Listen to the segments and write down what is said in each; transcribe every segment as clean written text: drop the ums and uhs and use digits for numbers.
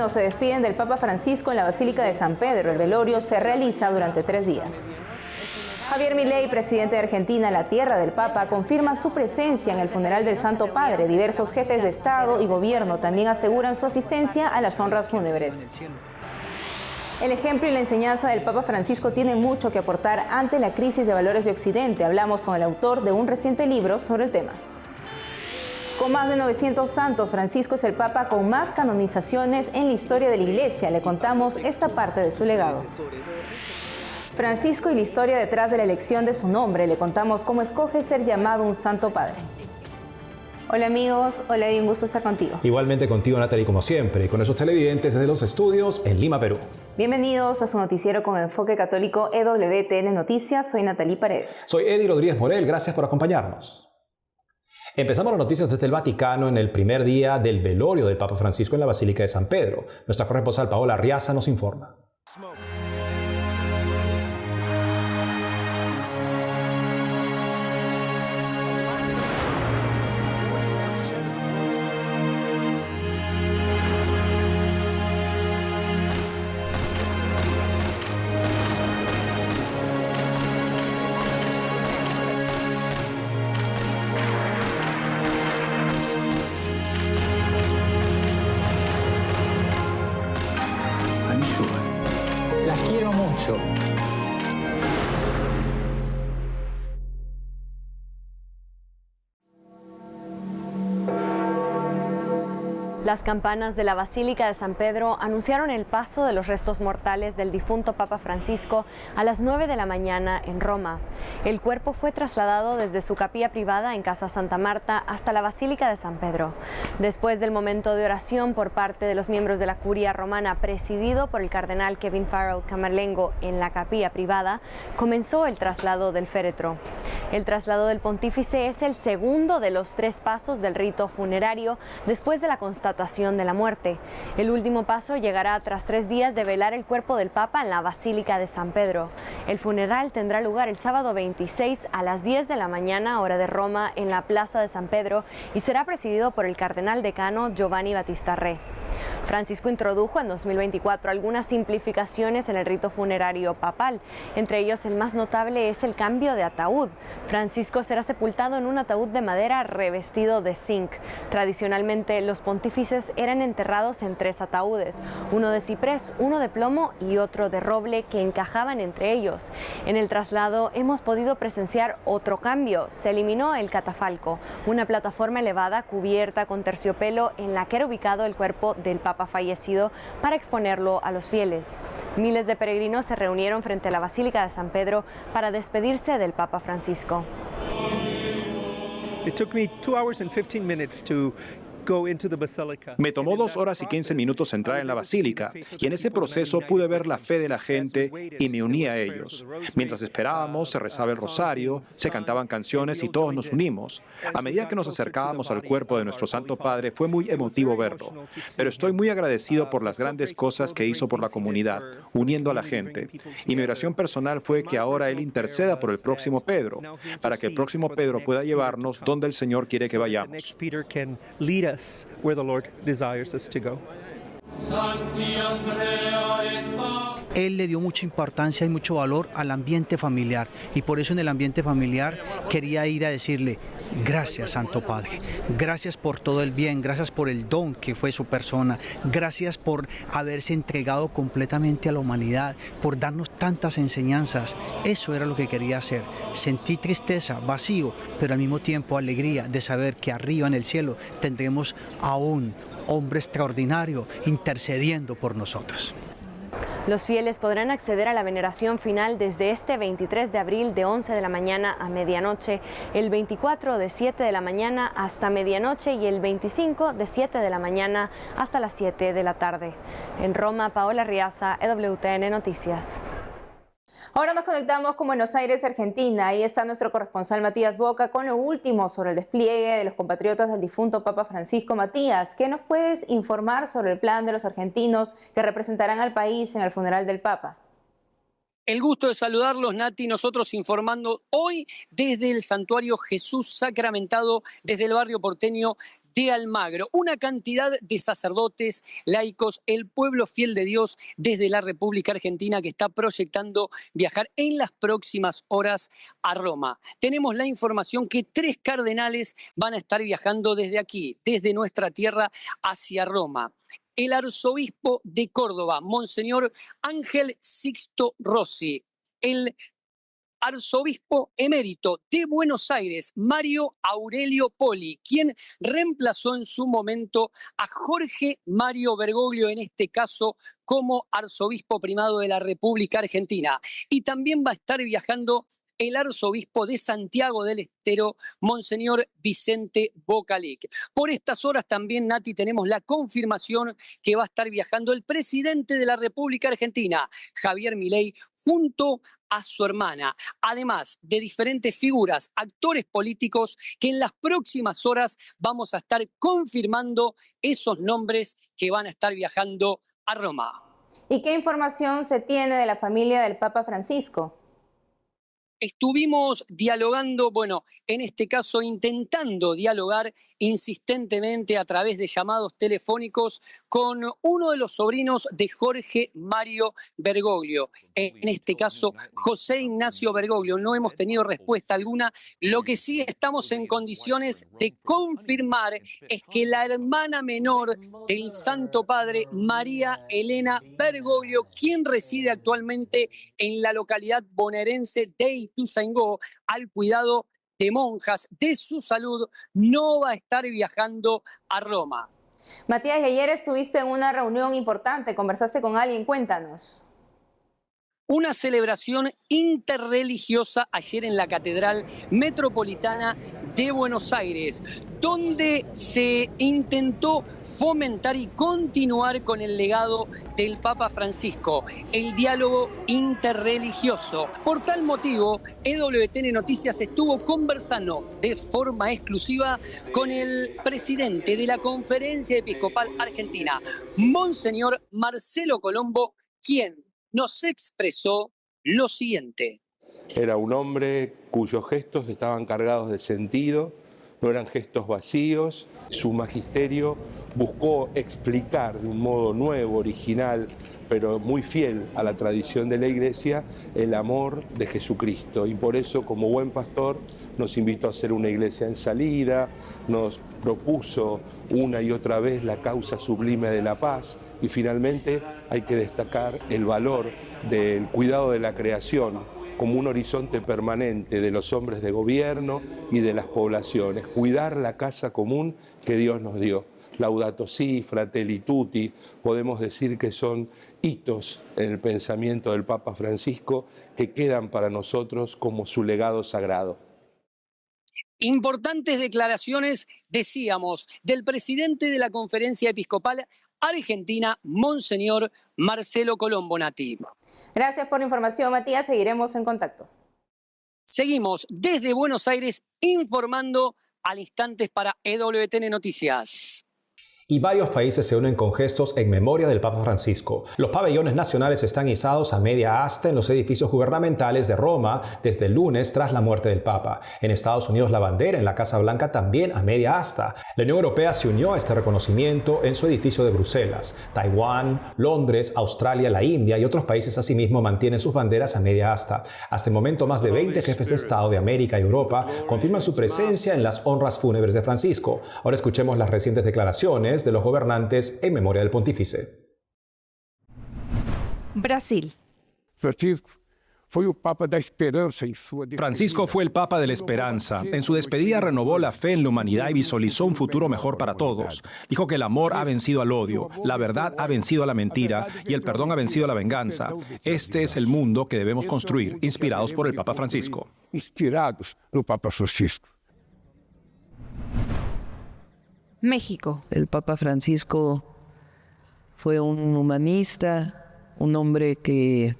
vaticanos se despiden del Papa Francisco en la Basílica de San Pedro. El velorio se realiza durante 3 días. Javier Milei, presidente de Argentina, la tierra del Papa, confirma su presencia en el funeral del Santo Padre. Diversos jefes de Estado y Gobierno también aseguran su asistencia a las honras fúnebres. El ejemplo y la enseñanza del Papa Francisco tienen mucho que aportar ante la crisis de valores de Occidente. Hablamos con el autor de un reciente libro sobre el tema. Con más de 900 santos, Francisco es el Papa con más canonizaciones en la historia de la Iglesia. Le contamos esta parte de su legado. Francisco y la historia detrás de la elección de su nombre. Le contamos cómo escoge ser llamado un Santo Padre. Hola amigos, hola Eddie, un gusto estar contigo. Igualmente contigo, Natalie, como siempre, y con esos televidentes desde los estudios en Lima, Perú. Bienvenidos a su noticiero con enfoque católico EWTN Noticias. Soy Natalie Paredes. Soy Eddie Rodríguez Morel, gracias por acompañarnos. Empezamos las noticias desde el Vaticano en el primer día del velorio del Papa Francisco en la Basílica de San Pedro. Nuestra corresponsal Paola Arriaza nos informa. Las quiero mucho. Las campanas de la Basílica de San Pedro anunciaron el paso de los restos mortales del difunto Papa Francisco a las 9 de la mañana en Roma. El cuerpo fue trasladado desde su capilla privada en Casa Santa Marta hasta la Basílica de San Pedro. Después del momento de oración por parte de los miembros de la curia romana, presidido por el cardenal Kevin Farrell Camerlengo en la capilla privada, comenzó el traslado del féretro. El traslado del pontífice es el segundo de los 3 pasos del rito funerario después de la constatación de la muerte. El último paso llegará tras 3 días de velar el cuerpo del Papa en la Basílica de San Pedro. El funeral tendrá lugar el sábado 26 a las 10 de la mañana, hora de Roma, en la Plaza de San Pedro y será presidido por el cardenal decano Giovanni Battista Re. Francisco introdujo en 2024 algunas simplificaciones en el rito funerario papal. Entre ellos, el más notable es el cambio de ataúd. Francisco será sepultado en un ataúd de madera revestido de zinc. Tradicionalmente, los pontífices eran enterrados en 3 ataúdes, uno de ciprés, uno de plomo y otro de roble que encajaban entre ellos. En el traslado hemos podido presenciar otro cambio. Se eliminó el catafalco, una plataforma elevada cubierta con terciopelo en la que era ubicado el cuerpo del Papa fallecido para exponerlo a los fieles. Miles de peregrinos se reunieron frente a la Basílica de San Pedro para despedirse del Papa Francisco. It took me 2 hours and 15 minutes to Me tomó 2 horas y 15 minutos entrar en la basílica y en ese proceso pude ver la fe de la gente y me uní a ellos. Mientras esperábamos, se rezaba el rosario, se cantaban canciones y todos nos unimos. A medida que nos acercábamos al cuerpo de nuestro Santo Padre, fue muy emotivo verlo. Pero estoy muy agradecido por las grandes cosas que hizo por la comunidad, uniendo a la gente. Y mi oración personal fue que ahora Él interceda por el próximo Pedro, para que el próximo Pedro pueda llevarnos donde el Señor quiere que vayamos. where the Lord desires us to go. Él le dio mucha importancia y mucho valor al ambiente familiar y por eso en el ambiente familiar quería ir a decirle gracias Santo Padre, gracias por todo el bien, gracias por el don que fue su persona, gracias por haberse entregado completamente a la humanidad, por darnos tantas enseñanzas. Eso era lo que quería hacer. Sentí tristeza, vacío, pero al mismo tiempo alegría de saber que arriba en el cielo tendremos a un hombre extraordinario intercediendo por nosotros. Los fieles podrán acceder a la veneración final desde este 23 de abril de 11 de la mañana a medianoche, el 24 de 7 de la mañana hasta medianoche y el 25 de 7 de la mañana hasta las 7 de la tarde. En Roma, Paola Arriaza, EWTN Noticias. Ahora nos conectamos con Buenos Aires, Argentina. Ahí está nuestro corresponsal Matías Boca con lo último sobre el despliegue de los compatriotas del difunto Papa Francisco. Matías, ¿qué nos puedes informar sobre el plan de los argentinos que representarán al país en el funeral del Papa? El gusto de saludarlos, Nati, nosotros informando hoy desde el Santuario Jesús Sacramentado, desde el barrio porteño de Almagro. Una cantidad de sacerdotes, laicos, el pueblo fiel de Dios desde la República Argentina que está proyectando viajar en las próximas horas a Roma. Tenemos la información que 3 cardenales van a estar viajando desde aquí, desde nuestra tierra hacia Roma. El arzobispo de Córdoba, Monseñor Ángel Sixto Rossi. El arzobispo emérito de Buenos Aires, Mario Aurelio Poli, quien reemplazó en su momento a Jorge Mario Bergoglio, en este caso como arzobispo primado de la República Argentina. Y también va a estar viajando el arzobispo de Santiago del Estero, Monseñor Vicente Bocalic. Por estas horas también, Nati, tenemos la confirmación que va a estar viajando el presidente de la República Argentina, Javier Milei, junto a su hermana, además de diferentes figuras, actores políticos, que en las próximas horas vamos a estar confirmando esos nombres que van a estar viajando a Roma. ¿Y qué información se tiene de la familia del Papa Francisco? Estuvimos dialogando, bueno, en este caso intentando dialogar insistentemente a través de llamados telefónicos con uno de los sobrinos de Jorge Mario Bergoglio, en este caso José Ignacio Bergoglio. No hemos tenido respuesta alguna. Lo que sí estamos en condiciones de confirmar es que la hermana menor del Santo Padre, María Elena Bergoglio, quien reside actualmente en la localidad bonaerense de Ituzaingó, al cuidado de monjas de su salud, no va a estar viajando a Roma. Matías, ayer estuviste en una reunión importante, conversaste con alguien, cuéntanos. Una celebración interreligiosa ayer en la Catedral Metropolitana de Buenos Aires, donde se intentó fomentar y continuar con el legado del Papa Francisco, el diálogo interreligioso. Por tal motivo, EWTN Noticias estuvo conversando de forma exclusiva con el presidente de la Conferencia Episcopal Argentina, Monseñor Marcelo Colombo, quien nos expresó lo siguiente. Era un hombre cuyos gestos estaban cargados de sentido, no eran gestos vacíos. Su magisterio buscó explicar de un modo nuevo, original, pero muy fiel a la tradición de la Iglesia, el amor de Jesucristo. Y por eso, como buen pastor, nos invitó a hacer una iglesia en salida, nos propuso una y otra vez la causa sublime de la paz. Y finalmente hay que destacar el valor del cuidado de la creación como un horizonte permanente de los hombres de gobierno y de las poblaciones. Cuidar la casa común que Dios nos dio. Laudato Si, Fratelli Tutti, podemos decir que son hitos en el pensamiento del Papa Francisco que quedan para nosotros como su legado sagrado. Importantes declaraciones, decíamos, del presidente de la Conferencia Episcopal Argentina, Monseñor Marcelo Colombo, Nati. Gracias por la información, Matías. Seguiremos en contacto. Seguimos desde Buenos Aires informando al instante para EWTN Noticias. Y varios países se unen con gestos en memoria del Papa Francisco. Los pabellones nacionales están izados a media asta en los edificios gubernamentales de Roma desde el lunes tras la muerte del Papa. En Estados Unidos, la bandera en la Casa Blanca también a media asta. La Unión Europea se unió a este reconocimiento en su edificio de Bruselas. Taiwán, Londres, Australia, la India y otros países asimismo mantienen sus banderas a media asta. Hasta el momento, más de 20 jefes de Estado de América y Europa confirman su presencia en las honras fúnebres de Francisco. Ahora escuchemos las recientes declaraciones de los gobernantes en memoria del pontífice. Brasil. Francisco fue el Papa de la esperanza. En su despedida renovó la fe en la humanidad y visualizó un futuro mejor para todos. Dijo que el amor ha vencido al odio, la verdad ha vencido a la mentira y el perdón ha vencido a la venganza. Este es el mundo que debemos construir, inspirados por el Papa Francisco. México. El Papa Francisco fue un humanista, un hombre que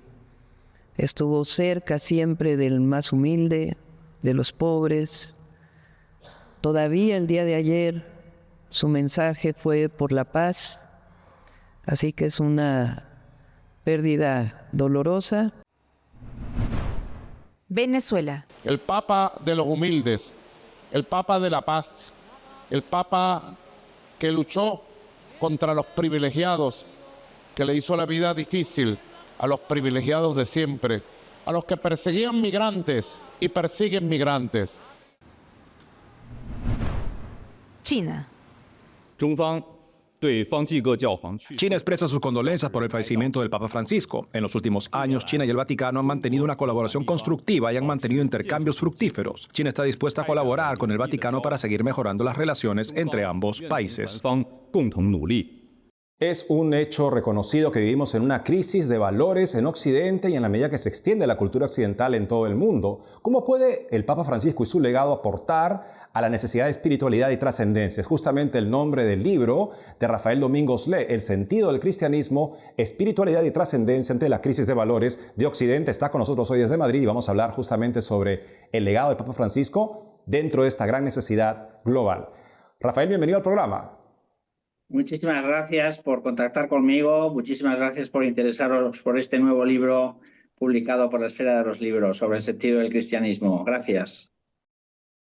estuvo cerca siempre del más humilde, de los pobres. Todavía el día de ayer su mensaje fue por la paz, así que es una pérdida dolorosa. Venezuela. El Papa de los humildes, el Papa de la paz, el Papa que luchó contra los privilegiados, que le hizo la vida difícil a los privilegiados de siempre, a los que perseguían migrantes y persiguen migrantes. China. China expresa sus condolencias por el fallecimiento del Papa Francisco. En los últimos años, China y el Vaticano han mantenido una colaboración constructiva y han mantenido intercambios fructíferos. China está dispuesta a colaborar con el Vaticano para seguir mejorando las relaciones entre ambos países. Es un hecho reconocido que vivimos en una crisis de valores en Occidente y en la medida que se extiende la cultura occidental en todo el mundo. ¿Cómo puede el Papa Francisco y su legado aportar a la necesidad de espiritualidad y trascendencia? Es justamente el nombre del libro de Rafael Domingos Le, El sentido del cristianismo, espiritualidad y trascendencia ante la crisis de valores de Occidente. Está con nosotros hoy desde Madrid y vamos a hablar justamente sobre el legado del Papa Francisco dentro de esta gran necesidad global. Rafael, bienvenido al programa. Muchísimas gracias por contactar conmigo, muchísimas gracias por interesaros por este nuevo libro publicado por la Esfera de los Libros sobre el sentido del cristianismo. Gracias.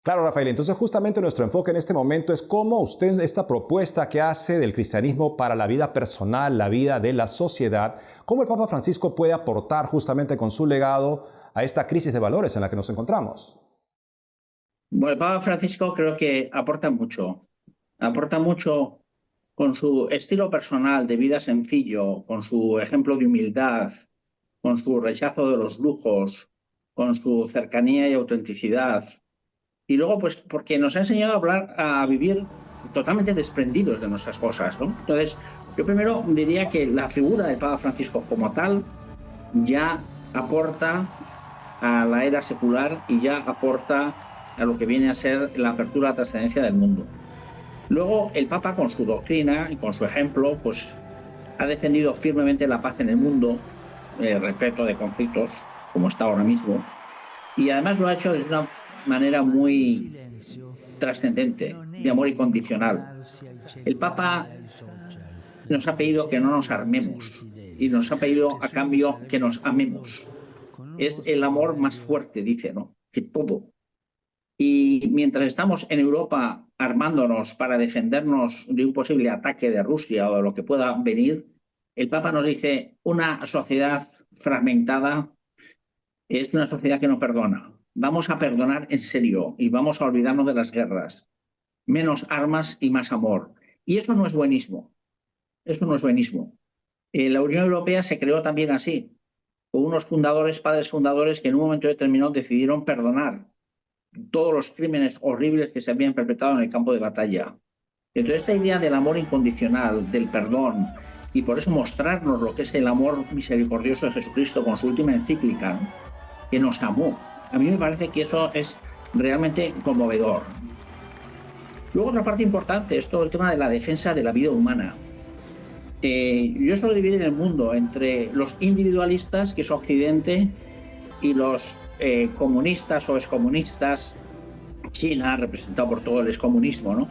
Claro, Rafael, entonces justamente nuestro enfoque en este momento es cómo usted, esta propuesta que hace del cristianismo para la vida personal, la vida de la sociedad, cómo el Papa Francisco puede aportar justamente con su legado a esta crisis de valores en la que nos encontramos. Bueno, el Papa Francisco creo que aporta mucho con su estilo personal de vida sencillo, con su ejemplo de humildad, con su rechazo de los lujos, con su cercanía y autenticidad. Y luego, pues, porque nos ha enseñado a vivir totalmente desprendidos de nuestras cosas, ¿no? Entonces, yo primero diría que la figura del Papa Francisco como tal ya aporta a la era secular y ya aporta a lo que viene a ser la apertura a la trascendencia del mundo. Luego, el Papa, con su doctrina y con su ejemplo, pues ha defendido firmemente la paz en el mundo, el respeto de conflictos, como está ahora mismo, y además lo ha hecho de una manera muy trascendente, de amor incondicional. El Papa nos ha pedido que no nos armemos y nos ha pedido a cambio que nos amemos. Es el amor más fuerte, dice, ¿no?, que todo. Y mientras estamos en Europa armándonos para defendernos de un posible ataque de Rusia o de lo que pueda venir, el Papa nos dice, una sociedad fragmentada es una sociedad que no perdona. Vamos a perdonar en serio y vamos a olvidarnos de las guerras. Menos armas y más amor. Y eso no es buenismo. Eso no es buenismo. La Unión Europea se creó también así, con unos padres fundadores que en un momento determinado decidieron perdonar todos los crímenes horribles que se habían perpetrado en el campo de batalla. Entonces, esta idea del amor incondicional, del perdón, y por eso mostrarnos lo que es el amor misericordioso de Jesucristo con su última encíclica, ¿no?, que nos amó. A mí me parece que eso es realmente conmovedor. Luego, otra parte importante es todo el tema de la defensa de la vida humana. Yo suelo dividir el mundo entre los individualistas, que es Occidente, y los comunistas o excomunistas, China, representado por todo el excomunismo, ¿no?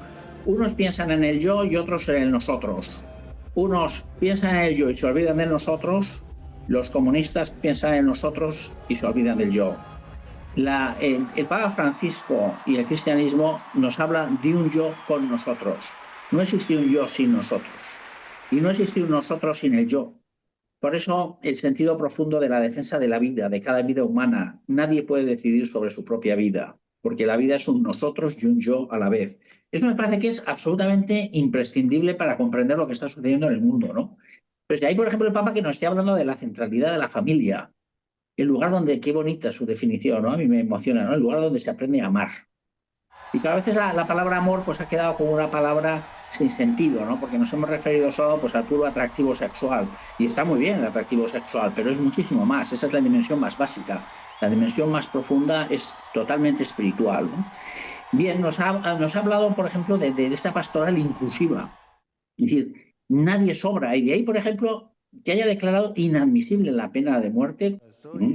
Unos piensan en el yo y otros en el nosotros. Unos piensan en el yo y se olvidan del nosotros. Los comunistas piensan en nosotros y se olvidan del yo. El Papa Francisco y el cristianismo nos hablan de un yo con nosotros. No existe un yo sin nosotros. Y no existe un nosotros sin el yo. Por eso, el sentido profundo de la defensa de la vida, de cada vida humana. Nadie puede decidir sobre su propia vida, porque la vida es un nosotros y un yo a la vez. Eso me parece que es absolutamente imprescindible para comprender lo que está sucediendo en el mundo, ¿no? Pues de ahí, por ejemplo, el Papa que nos está hablando de la centralidad de la familia, el lugar donde, qué bonita su definición, ¿no? A mí me emociona, ¿no? El lugar donde se aprende a amar. Y que a veces la palabra amor pues ha quedado como una palabra sin sentido, ¿no? Porque nos hemos referido solo pues al puro atractivo sexual. Y está muy bien el atractivo sexual, pero es muchísimo más. Esa es la dimensión más básica. La dimensión más profunda es totalmente espiritual, ¿no? Bien, nos ha hablado, por ejemplo, de esta pastoral inclusiva. Es decir, nadie sobra. Y de ahí, por ejemplo, que haya declarado inadmisible la pena de muerte,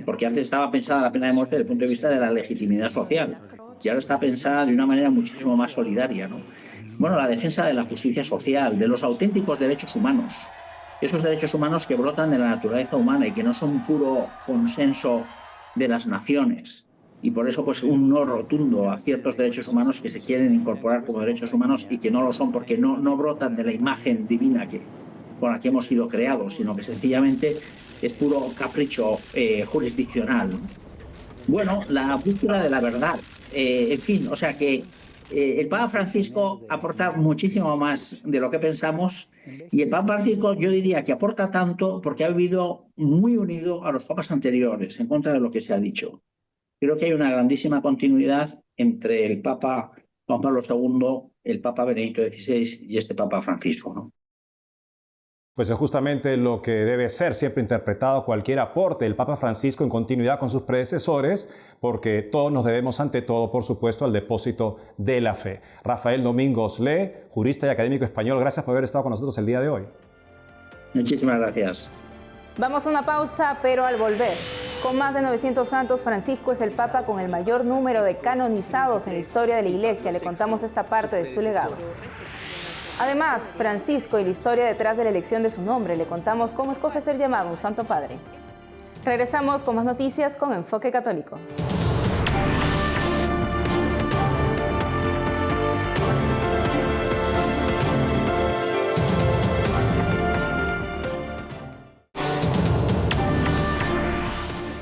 porque antes estaba pensada la pena de muerte desde el punto de vista de la legitimidad social. Y ahora está pensada de una manera muchísimo más solidaria, ¿no? Bueno, la defensa de la justicia social, de los auténticos derechos humanos. Esos derechos humanos que brotan de la naturaleza humana y que no son puro consenso de las naciones. y por eso pues un no rotundo a ciertos derechos humanos que se quieren incorporar como derechos humanos y que no lo son porque no brotan de la imagen divina con la que hemos sido creados, sino que sencillamente es puro capricho jurisdiccional. Bueno, la búsqueda de la verdad, en fin, o sea que el Papa Francisco aporta muchísimo más de lo que pensamos, y el Papa Francisco yo diría que aporta tanto porque ha vivido muy unido a los papas anteriores, en contra de lo que se ha dicho. Creo que hay una grandísima continuidad entre el Papa Juan Pablo II, el Papa Benedicto XVI y este Papa Francisco, ¿no? Pues es justamente lo que debe ser siempre interpretado cualquier aporte del Papa Francisco en continuidad con sus predecesores, porque todos nos debemos ante todo, por supuesto, al depósito de la fe. Rafael Domingos Le, jurista y académico español, gracias por haber estado con nosotros el día de hoy. Muchísimas gracias. Vamos a una pausa, pero al volver, con más de 900 santos, Francisco es el Papa con el mayor número de canonizados en la historia de la Iglesia. Le contamos esta parte de su legado. Además, Francisco y la historia detrás de la elección de su nombre. Le contamos cómo escoge ser llamado un Santo Padre. Regresamos con más noticias con Enfoque Católico.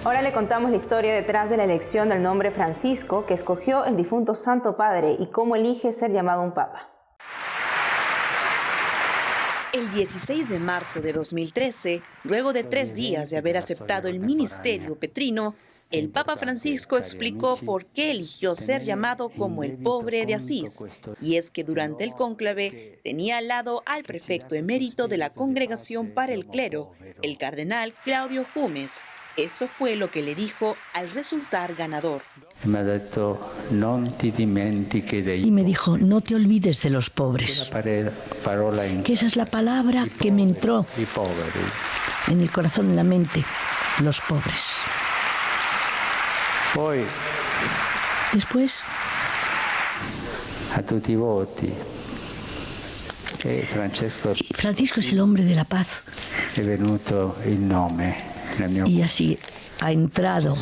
Ahora le contamos la historia detrás de la elección del nombre Francisco que escogió el difunto Santo Padre y cómo elige ser llamado un Papa. El 16 de marzo de 2013, luego de 3 días de haber aceptado el ministerio petrino, el Papa Francisco explicó por qué eligió ser llamado como el pobre de Asís. Y es que durante el cónclave tenía al lado al prefecto emérito de la Congregación para el Clero, el cardenal Claudio Jumes. Esto fue lo que le dijo al resultar ganador. Y me dijo, no te olvides de los pobres. Que esa es la palabra que me entró en el corazón, en la mente, los pobres. Después, a tutti voti. Francisco es el hombre de la paz. È venuto il nome. Y así ha entrado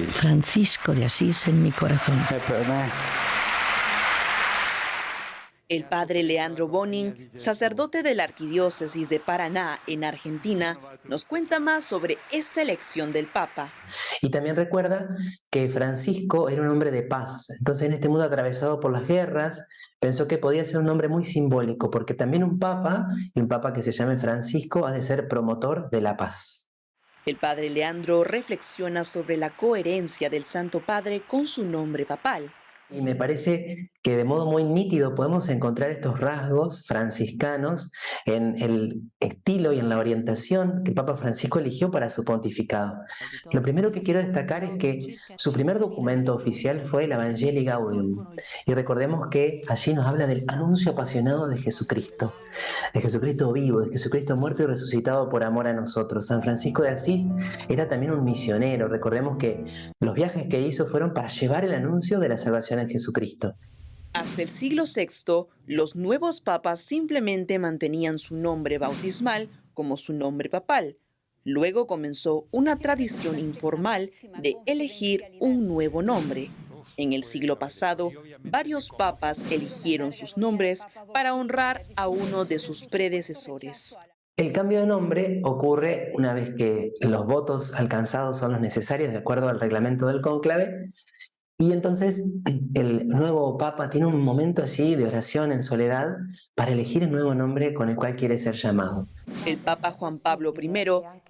Francisco de Asís en mi corazón. El padre Leandro Bonin, sacerdote de la Arquidiócesis de Paraná en Argentina, nos cuenta más sobre esta elección del Papa. Y también recuerda que Francisco era un hombre de paz. Entonces, en este mundo atravesado por las guerras, pensó que podía ser un nombre muy simbólico, porque también un papa, y un papa que se llame Francisco, ha de ser promotor de la paz. El padre Leandro reflexiona sobre la coherencia del Santo Padre con su nombre papal. Y me parece que de modo muy nítido podemos encontrar estos rasgos franciscanos en el estilo y en la orientación que Papa Francisco eligió para su pontificado. Lo primero que quiero destacar es que su primer documento oficial fue el Evangelii Gaudium. Y recordemos que allí nos habla del anuncio apasionado de Jesucristo vivo, de Jesucristo muerto y resucitado por amor a nosotros. San Francisco de Asís era también un misionero. Recordemos que los viajes que hizo fueron para llevar el anuncio de la salvación en Jesucristo. Hasta el siglo VI, los nuevos papas simplemente mantenían su nombre bautismal como su nombre papal. Luego comenzó una tradición informal de elegir un nuevo nombre. En el siglo pasado, varios papas eligieron sus nombres para honrar a uno de sus predecesores. El cambio de nombre ocurre una vez que los votos alcanzados son los necesarios de acuerdo al reglamento del cónclave. Y entonces el nuevo Papa tiene un momento así de oración en soledad para elegir el nuevo nombre con el cual quiere ser llamado. El Papa Juan Pablo I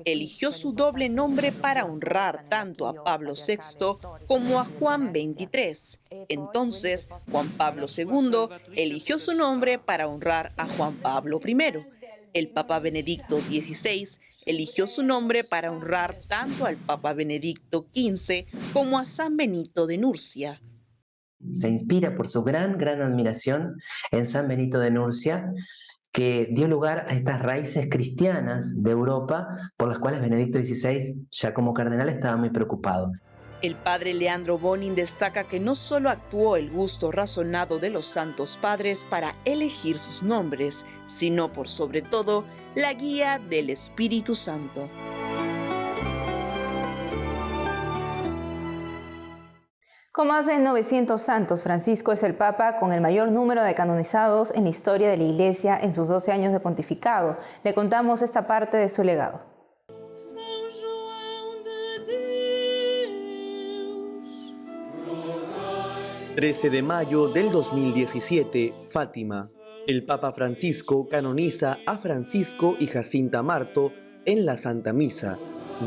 eligió su doble nombre para honrar tanto a Pablo VI como a Juan XXIII. Entonces, Juan Pablo II eligió su nombre para honrar a Juan Pablo I. El Papa Benedicto XVI eligió su nombre para honrar tanto al Papa Benedicto XV como a San Benito de Nurcia. Se inspira por su gran admiración en San Benito de Nurcia, que dio lugar a estas raíces cristianas de Europa por las cuales Benedicto XVI, ya como cardenal, estaba muy preocupado. El padre Leandro Bonin destaca que no solo actuó el gusto razonado de los santos padres para elegir sus nombres, sino por sobre todo la guía del Espíritu Santo. Con más de 900 santos, Francisco es el Papa con el mayor número de canonizados en la historia de la Iglesia en sus 12 años de pontificado. Le contamos esta parte de su legado. 13 de mayo del 2017, Fátima. El Papa Francisco canoniza a Francisco y Jacinta Marto en la Santa Misa,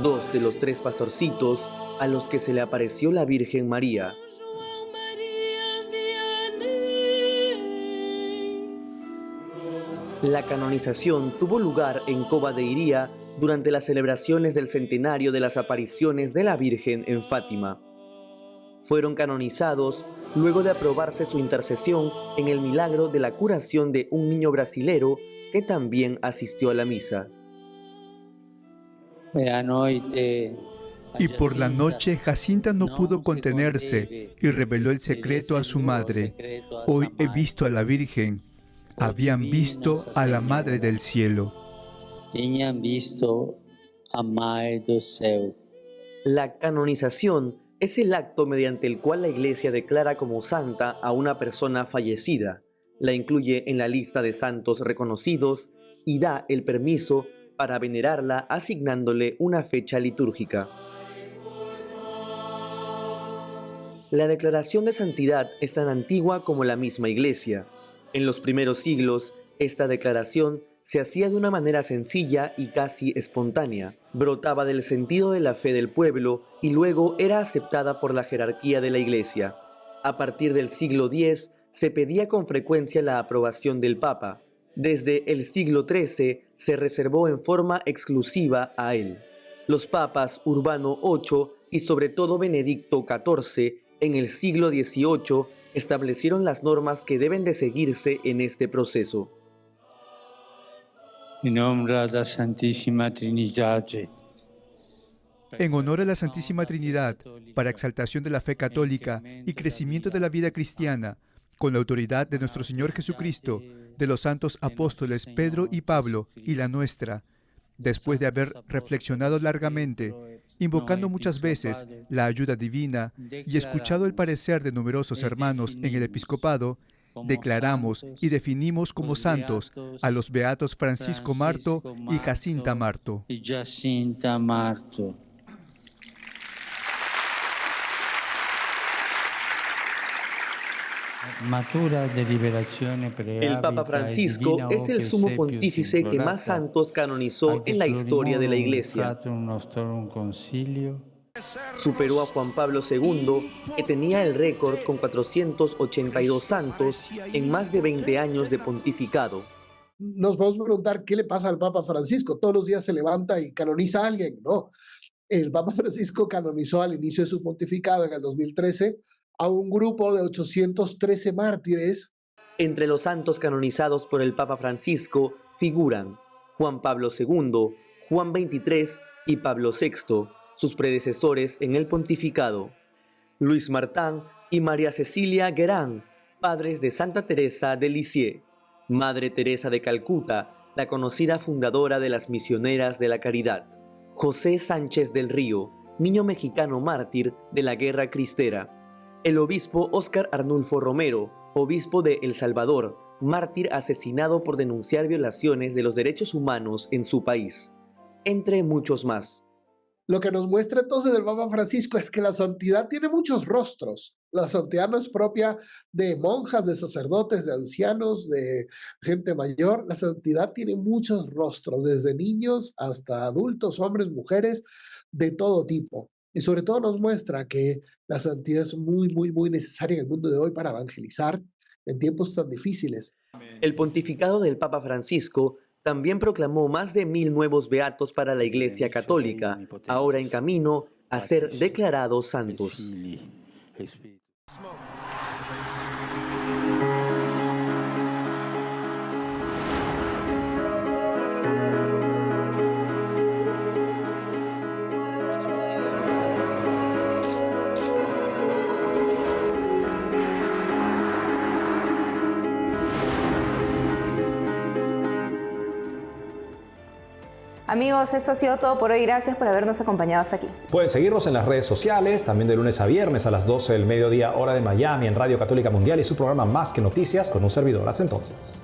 dos de los 3 pastorcitos a los que se le apareció la Virgen María. La canonización tuvo lugar en Cova de Iría durante las celebraciones del centenario de las apariciones de la Virgen en Fátima. Fueron canonizados luego de aprobarse su intercesión en el milagro de la curación de un niño brasilero que también asistió a la misa. Y por la noche Jacinta no pudo contenerse y reveló el secreto a su madre. Hoy he visto a la Virgen. Habían visto a la Madre del Cielo. La canonización es el acto mediante el cual la Iglesia declara como santa a una persona fallecida, la incluye en la lista de santos reconocidos y da el permiso para venerarla asignándole una fecha litúrgica. La declaración de santidad es tan antigua como la misma Iglesia. En los primeros siglos, esta declaración se hacía de una manera sencilla y casi espontánea. Brotaba del sentido de la fe del pueblo y luego era aceptada por la jerarquía de la Iglesia. A partir del siglo X se pedía con frecuencia la aprobación del Papa. Desde el siglo XIII se reservó en forma exclusiva a él. Los papas Urbano VIII y sobre todo Benedicto XIV en el siglo XVIII establecieron las normas que deben de seguirse en este proceso. En honor a la Santísima Trinidad, para exaltación de la fe católica y crecimiento de la vida cristiana, con la autoridad de nuestro Señor Jesucristo, de los santos apóstoles Pedro y Pablo y la nuestra, después de haber reflexionado largamente, invocando muchas veces la ayuda divina y escuchado el parecer de numerosos hermanos en el episcopado, declaramos y definimos como santos a los beatos Francisco Marto y Jacinta Marto. El Papa Francisco es el sumo pontífice que más santos canonizó en la historia de la Iglesia. Superó a Juan Pablo II, que tenía el récord con 482 santos en más de 20 años de pontificado. Nos podemos preguntar qué le pasa al Papa Francisco. Todos los días se levanta y canoniza a alguien, ¿no? El Papa Francisco canonizó al inicio de su pontificado en el 2013 a un grupo de 813 mártires. Entre los santos canonizados por el Papa Francisco figuran Juan Pablo II, Juan XXIII y Pablo VI, sus predecesores en el pontificado, Luis Martin y María Cecilia Guérin, padres de Santa Teresa de Lisieux, Madre Teresa de Calcuta, la conocida fundadora de las Misioneras de la Caridad, José Sánchez del Río, niño mexicano mártir de la Guerra Cristera, el obispo Óscar Arnulfo Romero, obispo de El Salvador, mártir asesinado por denunciar violaciones de los derechos humanos en su país, entre muchos más. Lo que nos muestra entonces el Papa Francisco es que la santidad tiene muchos rostros. La santidad no es propia de monjas, de sacerdotes, de ancianos, de gente mayor. La santidad tiene muchos rostros, desde niños hasta adultos, hombres, mujeres, de todo tipo. Y sobre todo nos muestra que la santidad es muy, muy, muy necesaria en el mundo de hoy para evangelizar en tiempos tan difíciles. El pontificado del Papa Francisco también proclamó más de 1000 nuevos beatos para la Iglesia Católica, ahora en camino a ser declarados santos. Amigos, esto ha sido todo por hoy. Gracias por habernos acompañado hasta aquí. Pueden seguirnos en las redes sociales, también de lunes a viernes a las 12 del mediodía, hora de Miami, en Radio Católica Mundial y su programa Más que Noticias con un servidor. Hasta entonces.